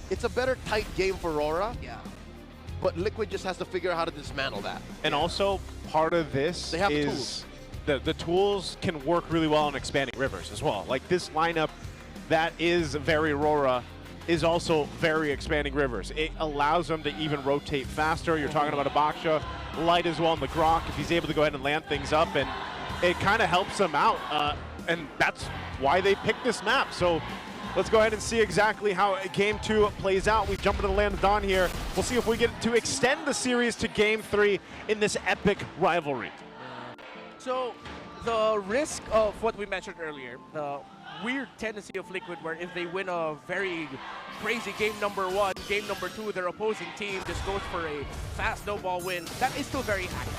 it's a better tight game for Aurora. Yeah. But Liquid just has to figure out how to dismantle that. And also, part of this They have the is the tools can work really well on expanding rivers as well. Like this lineup that is very Aurora is also very expanding rivers. It allows them to even rotate faster. You're talking about a Baksha, Light as well on the Grok if he's able to go ahead and land things up, and it kind of helps them out. And that's why they picked this map. So let's go ahead and see exactly how Game 2 plays out. We jump into the land of Dawn here. We'll see if we get to extend the series to Game 3 in this epic rivalry. So the risk of what we mentioned earlier, the weird tendency of Liquid where if they win a very crazy game number 1, game number 2, their opposing team just goes for a fast no-ball win, that is still very active.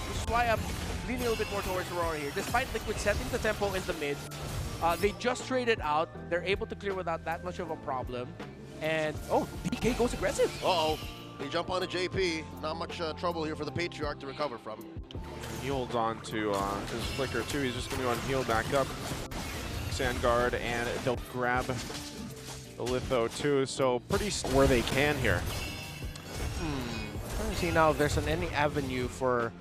Which is why I'm leaning a little bit more towards Aurora here. Despite Liquid setting the tempo in the mid, they just traded out. They're able to clear without that much of a problem. And, oh, DK goes aggressive. Uh-oh. They jump on a JP. Not much trouble here for the Patriarch to recover from. He holds on to his flicker too. He's just going to go on heal back up. Sandguard, and they'll grab the litho too. So pretty where they can here. Trying to see now if there's any avenue for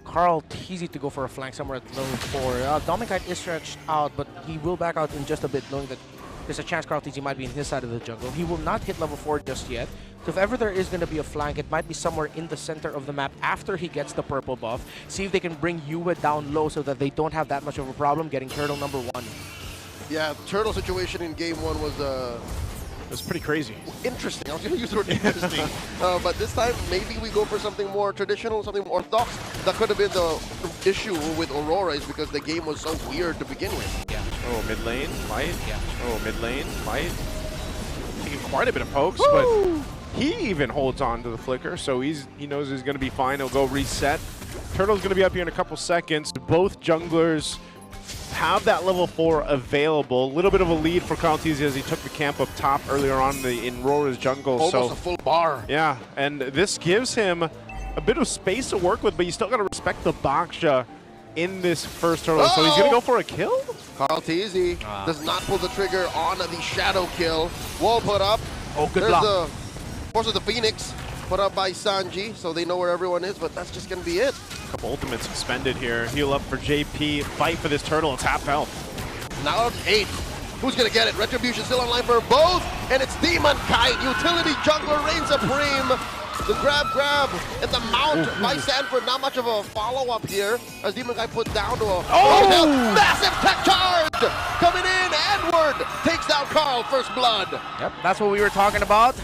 Carl Teasy to go for a flank somewhere at level 4. Dominkite is stretched out, but he will back out in just a bit, knowing that there's a chance Carl Teasy might be in his side of the jungle. He will not hit level 4 just yet. So if ever there is going to be a flank, it might be somewhere in the center of the map after he gets the purple buff. See if they can bring Yue down low so that they don't have that much of a problem getting turtle number 1. Yeah, turtle situation in game 1 was It's pretty crazy. interesting. I was going to use the word interesting. But this time, maybe we go for something more traditional, something more orthodox. That could have been the issue with Aurora, is because the game was so weird to begin with. Yeah. Oh, mid lane, Light. Yeah. Oh, mid lane, Light. Taking quite a bit of pokes, Woo! but he even holds on to the flicker, so he knows he's going to be fine. He'll go reset. Turtle's going to be up here in a couple seconds. Both junglers have that level 4 available. A little bit of a lead for Carl Teasy as he took the camp up top earlier on in Aurora's jungle. Almost a full bar. Yeah, and this gives him a bit of space to work with, but you still got to respect the Baksha in this first turtle. So he's going to go for a kill? Carl Teasy does not pull the trigger on the shadow kill. Wall put up. Oh, good There's block. the Force of the Phoenix put up by Sanji, so they know where everyone is, but that's just going to be it. Couple ultimates expended here. Heal up for JP. Fight for this turtle. It's half health. Now up 8. Who's going to get it? Retribution still online for both, and it's Demon Kite. Utility jungler reigns supreme. The grab, and the mount by Sanford. Not much of a follow-up here, as Demon Kite put down to a massive tech charge coming in. Edward takes down Carl, first blood. Yep, that's what we were talking about.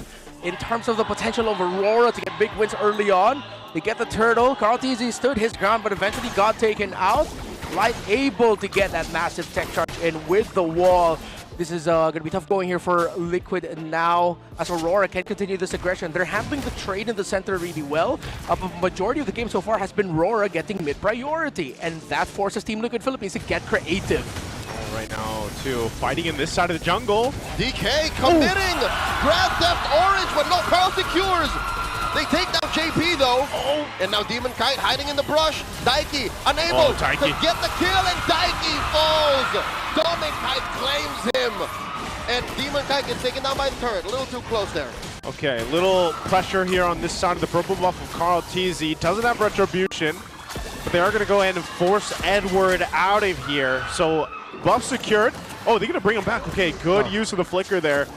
In terms of the potential of Aurora to get big wins early on, they get the turtle. Carl Teasy stood his ground, but eventually got taken out. Light able to get that massive tech charge in with the wall. This is going to be tough going here for Liquid now, as Aurora can continue this aggression. They're handling the trade in the center really well. But majority of the game so far has been Aurora getting mid priority, and that forces Team Liquid Philippines to get creative. Right now, too, fighting in this side of the jungle. DK committing! Grand Theft Orange, but no, Carl secures! They take down JP though. And now Demon Kite hiding in the brush. Daiki unable to get the kill, and Daiki falls! Demon Kite claims him! And Demon Kite gets taken down by the turret. A little too close there. Okay, little pressure here on this side of the purple buff of Carl Teasy. Doesn't have retribution, but they are going to go ahead and force Edward out of here. So buff secured. Oh, they're going to bring him back. Okay, good use of the flicker there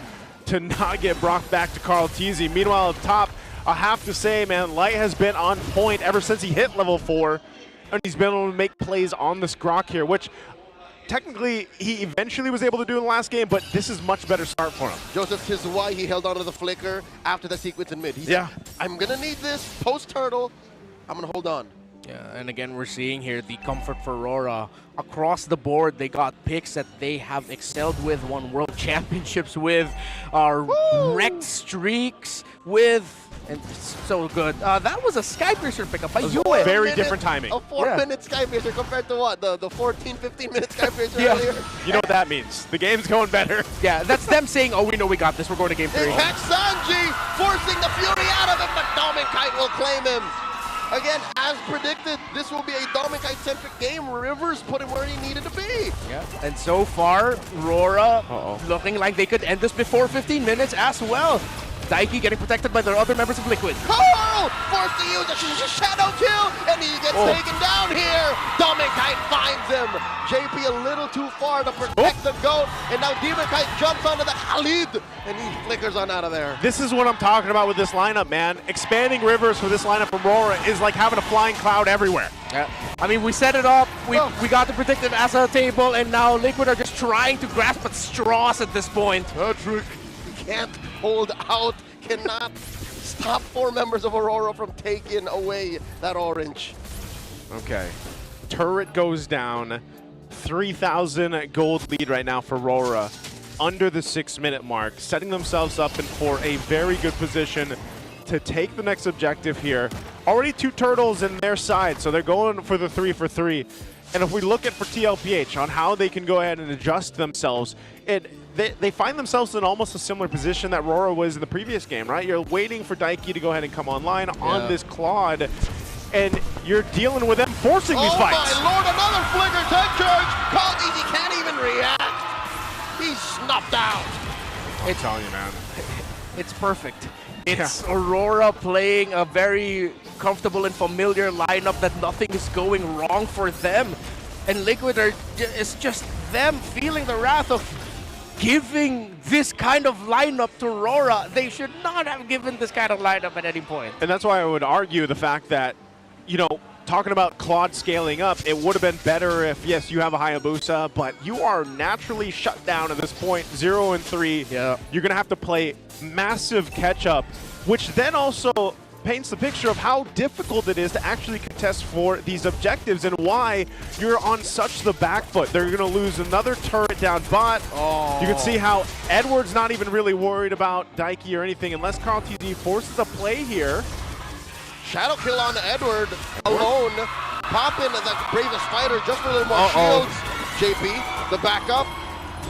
to not get brought back to Carl Teasy. Meanwhile, up top, I have to say, man, Light has been on point ever since he hit level 4. And he's been able to make plays on this Grok here, which technically he eventually was able to do in the last game, but this is much better start for him. Joseph, this is why he held on to the flicker after the sequence in mid. He said, I'm going to need this post-turtle. I'm going to hold on. Yeah, and again, we're seeing here the comfort for Aurora. Across the board, they got picks that they have excelled with, won world championships with, wrecked streaks with, and so good. That was a Skypiercer pickup by Yue. Very different timing. A 4-minute Skypiercer compared to what? The 14, 15-minute Skypiercer earlier? You know what that means. The game's going better. Yeah, that's them saying, oh, we know we got this. We're going to game 3. They catch Sanji, forcing the Fury out of him, but Dominkite will claim him. Again, as predicted, this will be a Dominic-centric game. Rivers put him where he needed to be. Yeah. And so far, Aurora looking like they could end this before 15 minutes as well. Daiki getting protected by the other members of Liquid. Carl forced to use a shadow kill, and he gets taken down here. Dominkite finds him. JP a little too far to protect the GOAT, and now Dominkite jumps onto the Khalid, and he flickers on out of there. This is what I'm talking about with this lineup, man. Expanding rivers for this lineup from Aurora is like having a flying cloud everywhere. Yeah. I mean, we set it up, we got the predictive as a table, and now Liquid are just trying to grasp at straws at this point. Patrick can't hold out, cannot stop 4 members of Aurora from taking away that orange. Okay. Turret goes down. 3,000 gold lead right now for Aurora. Under the 6-minute mark, setting themselves up and for a very good position to take the next objective here. Already 2 turtles in their side, so they're going for the 3 for 3. And if we look at for TLPH on how they can go ahead and adjust themselves, they find themselves in almost a similar position that Aurora was in the previous game, right? You're waiting for Daiki to go ahead and come online on this Claude, and you're dealing with them forcing these fights. Oh my lord, another flicker tech charge! Called he can't even react. He's snuffed out. I'm telling you, man. It's perfect. It's Aurora playing a very comfortable and familiar lineup that nothing is going wrong for them. And Liquid it's just them feeling the wrath of giving this kind of lineup to Aurora. They should not have given this kind of lineup at any point. And that's why I would argue the fact that, you know, talking about Claude scaling up, it would have been better if, yes, you have a Hayabusa, but you are naturally shut down at this point, 0 and 3. Yeah. You're going to have to play massive catch-up, which then also paints the picture of how difficult it is to actually contest for these objectives and why you're on such the back foot. They're going to lose another turret down bot. You can see how Edward's not even really worried about Daiki or anything unless Carl TZ forces a play here. Shadow kill on Edward alone. Pop in as that bravest fighter just for a little more shields. JP, the backup.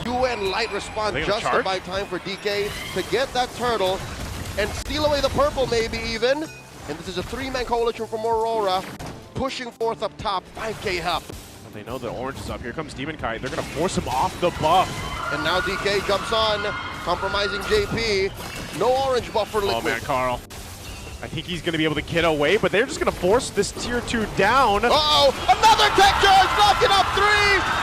UN light response just to buy time for DK to get that turtle and steal away the purple maybe even. And this is a 3-man coalition from Aurora pushing forth up top, 5k help. And they know the orange is up. Here comes Demon Kite. They're going to force him off the buff. And now DK jumps on, compromising JP. No orange buff for Liquid. Oh man, Carl. I think he's going to be able to get away, but they're just going to force this tier 2 down. Uh-oh, another tech charge, knocking up 3.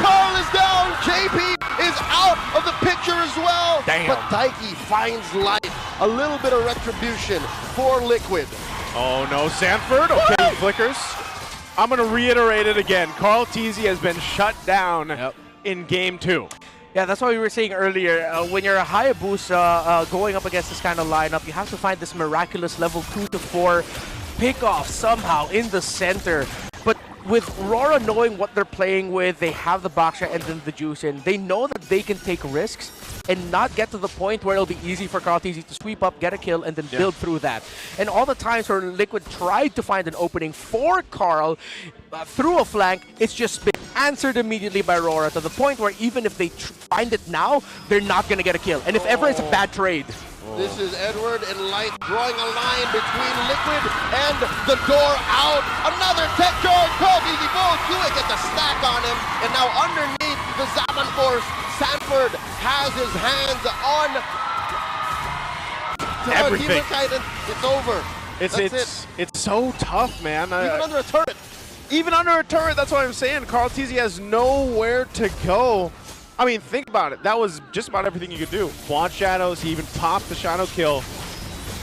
Carl is down. JP is out of the picture as well. Damn. But Daiki finds light. A little bit of retribution for Liquid. Oh no, Sanford. Okay, flickers. I'm going to reiterate it again. Carl TZ has been shut down in game 2. Yeah, that's what we were saying earlier. When you're a Hayabusa going up against this kind of lineup, you have to find this miraculous level 2 to 4 pickoff somehow in the center. But with Aurora knowing what they're playing with, they have the backshot and then the juice in. They know that they can take risks and not get to the point where it'll be easy for Carl TZ to sweep up, get a kill, and then build through that. And all the times where Liquid tried to find an opening for Carl through a flank, it's just been answered immediately by Aurora to the point where even if they find it now, they're not going to get a kill. And if ever, it's a bad trade. This is Edward and Light drawing a line between Liquid and the door out. Another tech charge. Carl TZ falls. Hewitt gets a stack on him. And now underneath the Zaman Force, Sanford has his hands on everything. It's over. It's so tough, man. Even under a turret. Even under a turret, that's what I'm saying. Carl TZ has nowhere to go. I mean, think about it. That was just about everything you could do. Quad shadows, he even popped the shadow kill.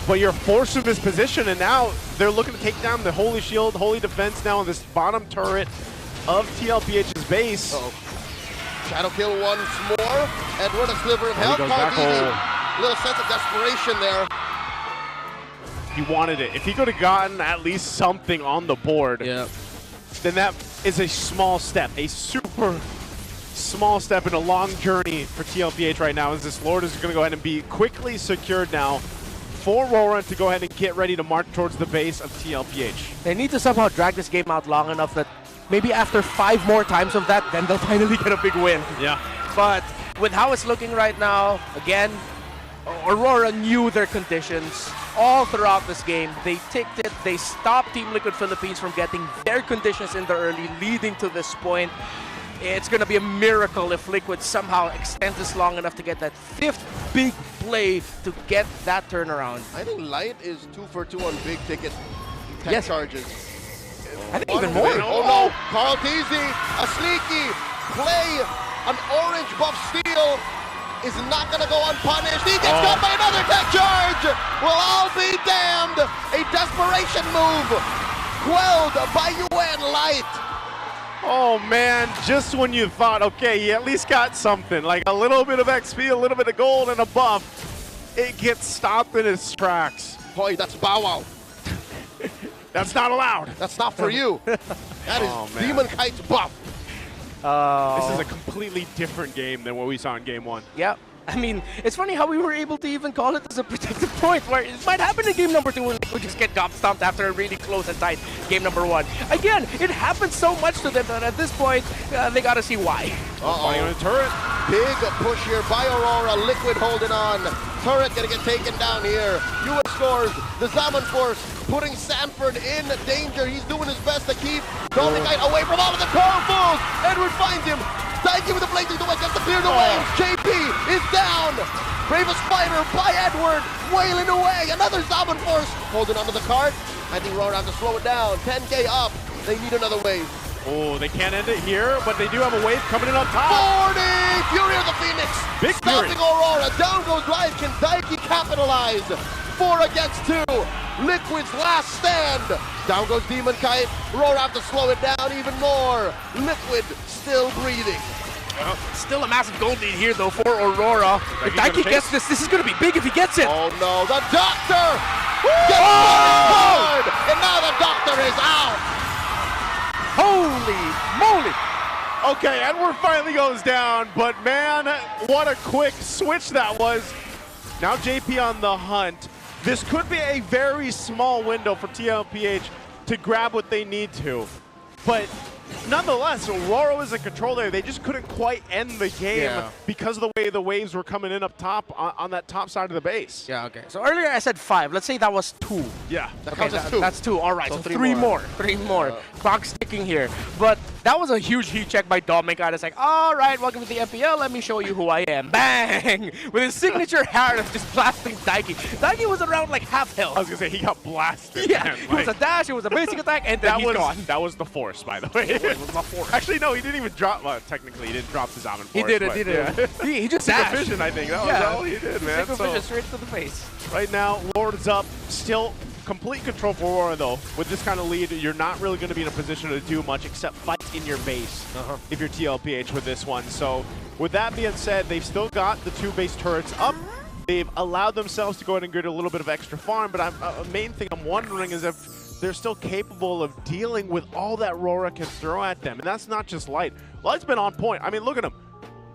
But you're forced to this position, and now they're looking to take down the Holy Shield, Holy Defense now on this bottom turret of TLPH's base. Shadow kill once more. Edward, a sliver of help. Carl TZ, little sense of desperation there. He wanted it. If he could have gotten at least something on the board, then that is a small step, a super small step in a long journey for TLPH right now, as this Lord is going to go ahead and be quickly secured now for Aurora to go ahead and get ready to march towards the base of TLPH. They need to somehow drag this game out long enough that maybe after 5 more times of that, then they'll finally get a big win. Yeah. But with how it's looking right now, again, Aurora knew their conditions. all throughout this game. They ticked it. They stopped Team Liquid Philippines from getting their conditions in the early, leading to this point. It's going to be a miracle if Liquid somehow extends this long enough to get that 5th big play to get that turnaround. I think Light is 2 for 2 on big ticket tech Yes. charges. I think even more. Oh no, Carl Teasy, a sneaky play, an orange buff steal is not gonna go unpunished. He gets caught by another tech charge. Well, I'll be damned. A desperation move quelled by UN Light. Oh man, just when you thought, okay, he at least got something, like a little bit of XP, a little bit of gold, and a buff, it gets stopped in its tracks. Boy, that's Bow Wow. That's not allowed. That's not for you. That is Oh, man. Demon Kite's buff. This is a completely different game than what we saw in game 1. Yeah. I mean, it's funny how we were able to even call it as a protective point, where it might happen in game number 2 when we just get stomped after a really close and tight game number 1. Again, it happens so much to them that at this point, they gotta see why. Flying on a turret. Big push here by Aurora. Liquid holding on. Turret gonna get taken down here. US scores. The Zaman Force putting Sanford in danger. He's doing his best to keep Dominicite away from all of the powerfuls. Edward finds him. Daiki with the blazing duet gets the clear the waves. JP is down. Bravest fighter by Edward, wailing away. Another Zaman Force holding onto the cart. I think Aurora has to slow it down. 10K up. They need another wave. Oh, they can't end it here, but they do have a wave coming in on top. 40! Fury of the Phoenix. Big Fury. Stopping Aurora. Down goes Live. Can Daiki capitalize? 4 against 2. Liquid's last stand. Down goes Demon Kite. Aurora have to slow it down even more. Liquid still breathing. Still a massive gold lead here, though, for Aurora. If gonna Daiki chase? gets this is going to be big if he gets it. Oh no, the Doctor! Gets hard! And now the Doctor is out! Holy moly! Okay, Edward finally goes down, but man, what a quick switch that was. Now JP on the hunt. This could be a very small window for TLPH to grab what they need to. But nonetheless, Aurora was in control there. They just couldn't quite end the game because of the way the waves were coming in up top on that top side of the base. Yeah, okay. So earlier I said 5. Let's say that was 2. Yeah. That counts as 2. That's 2. All right, so 3 3 more. more. 3 more. Clock's ticking here. But that was a huge heat check by Dominic. It's like, all right, welcome to the MPL. Let me show you who I am. Bang! With his signature hair of just blasting Daiki. Daiki was around like half health. I was going to say, he got blasted. Yeah, man. it was a dash, it was a basic attack, and then he's gone. That was the force, by the way. It was not force. Actually, no, he didn't even drop. Well, technically, he didn't drop the Zaman He force. did it, but he did it. yeah. He just Single dashed. vision, I think. That was all he did, man. Single So, vision straight to the face. right now, Lord is up. Still complete control for Aurora, though. With this kind of lead, you're not really going to be in a position to do much except fight in your base if you're TLPH with this one. So, with that being said, they've still got the 2 base turrets up. They've allowed themselves to go ahead and get a little bit of extra farm, but a main thing I'm wondering is if they're still capable of dealing with all that Aurora can throw at them. And that's not just Light. Light's been on point. I mean, look at him.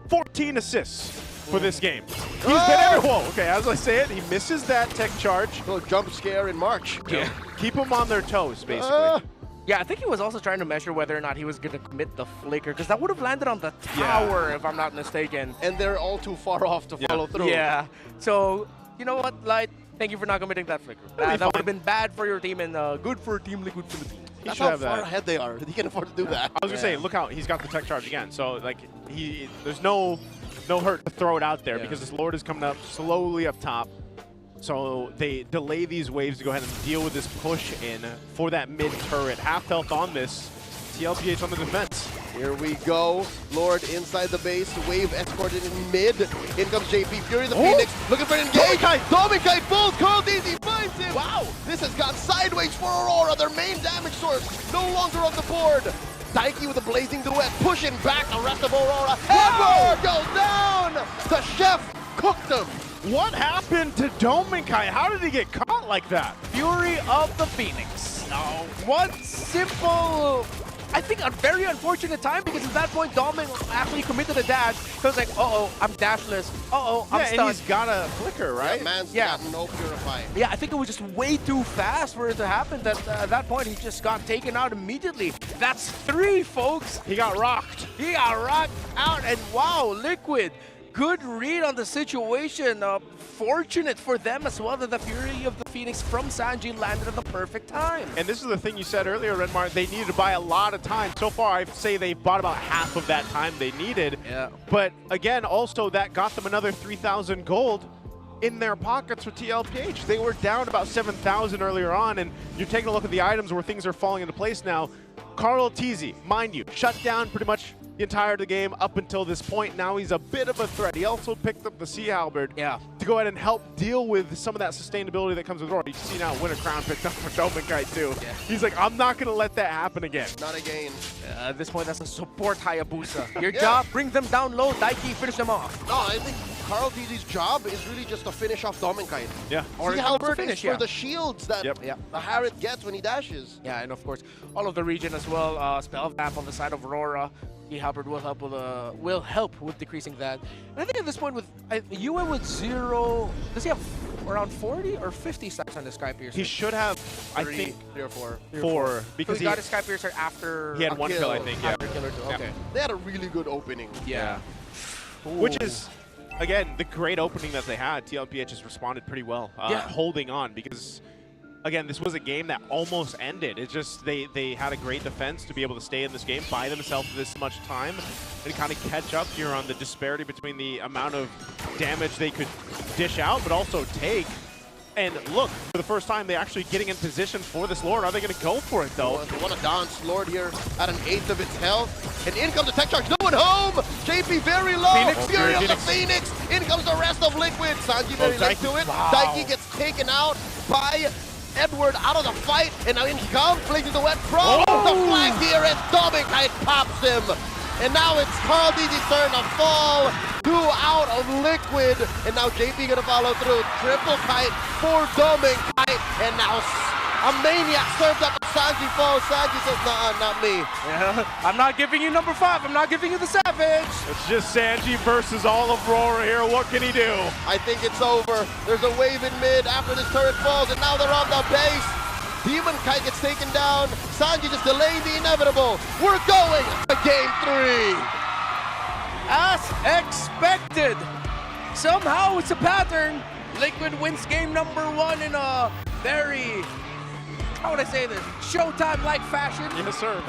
14 assists for this game. He's been everywhere. Okay, as I say it, he misses that tech charge. Little jump scare in March. Yeah. Keep them on their toes, basically. Yeah, I think he was also trying to measure whether or not he was going to commit the flicker, because that would have landed on the tower, if I'm not mistaken. And they're all too far off to follow through. Yeah. So, you know what, Light? Thank you for not committing that flicker. That would have been bad for your team and good for Team Liquid Philippines. That's should how have far that. ahead they are. He can afford to do that. I was gonna say, look out, he's got the tech charge again. So like there's no hurt to throw it out there because this Lord is coming up slowly up top. So they delay these waves to go ahead and deal with this push in for that mid turret. Half health on this. TLPH on the defense. Here we go. Lord inside the base. Wave escorted in mid. In comes JP. Fury the Phoenix. Looking for an engage. Dominicite falls. Carl Daisy finds him. Wow. This has gone sideways for Aurora. Their main damage source no longer on the board. Daiki with a blazing duet. Pushing back the rest of Aurora. Edward goes down. The chef cooked him. What happened to Dominicite? How did he get caught like that? Fury of the Phoenix. Now, one simple, I think a very unfortunate time, because at that point, Dominic actually committed a dash. So it's like, uh-oh, I'm dashless. Uh-oh, I'm and stunned. he's got a flicker, right? That man's Yeah. got no purifying. Yeah, I think it was just way too fast for it to happen. That at that point, he just got taken out immediately. That's 3, folks. He got rocked. He got rocked out, and wow, Liquid good read on the situation. Fortunate for them as well that the Fury of the Phoenix from Sanji landed at the perfect time. And this is the thing you said earlier, Redmar, they needed to buy a lot of time. So far, I'd say they bought about half of that time they needed. Yeah. But again, also that got them another 3,000 gold in their pockets for TLPH. They were down about 7,000 earlier on, and you're taking a look at the items where things are falling into place now. Carl Teasy, mind you, shut down pretty much the entire of the game up until this point. Now he's a bit of a threat. He also picked up the Sea Halberd to go ahead and help deal with some of that sustainability that comes with Aurora. You can see now Winter Crown picked up for Domenkite too. Yeah. He's like, I'm not going to let that happen again. Not again. At this point, that's a support Hayabusa. Your job, bring them down low, Daiki, finish them off. No, I think Carl Teasy's job is really just to finish off Domenkite. Yeah. Sea Halberd is for the shields that the Harriet gets when he dashes. Yeah, and of course, all of the region as well. Spell Vamp on the side of Aurora. Sea Halberd will help with decreasing that. And I think at this point with Yue with 0, does he have around 40 or 50 stacks on the Sky Piercer? He should have, I think, 3 or 4. 4. Because so he got his Sky Piercer after he had one kill, I think. Yeah. Okay. They had a really good opening. Yeah. Which is, again, the great opening that they had. TLPH has responded pretty well, holding on, because again, this was a game that almost ended. It's just they had a great defense to be able to stay in this game, buy themselves this much time, and kind of catch up here on the disparity between the amount of damage they could dish out, but also take. And look, for the first time, they're actually getting in position for this Lord. Are they going to go for it, though? They want to dance Lord here at an 1/8 of its health. And in comes the tech charge. No one home! JP very low. Phoenix, Fury of the Phoenix. In comes the rest of Liquid. Sanji very late to it. Wow. Daiki gets taken out by Edward out of the fight. And now in he comes, places the wet from the flag here. And Domenkite pops him. And now it's Carl Teasy's turn to fall. 2 out of Liquid. And now JP gonna follow through. Triple kite for Domenkite. And now a maniac served up. Sanji falls. Sanji says, nah, not me. Yeah, I'm not giving you number 5. I'm not giving you the Savage. It's just Sanji versus all of Aurora here. What can he do? I think it's over. There's a wave in mid after this turret falls. And now they're on the base. Demonkite gets taken down. Sanji just delaying the inevitable. We're going to game 3. As expected. Somehow it's a pattern. Liquid wins game number 1 in a very, how would I say this, Showtime-like fashion. Yes, sir.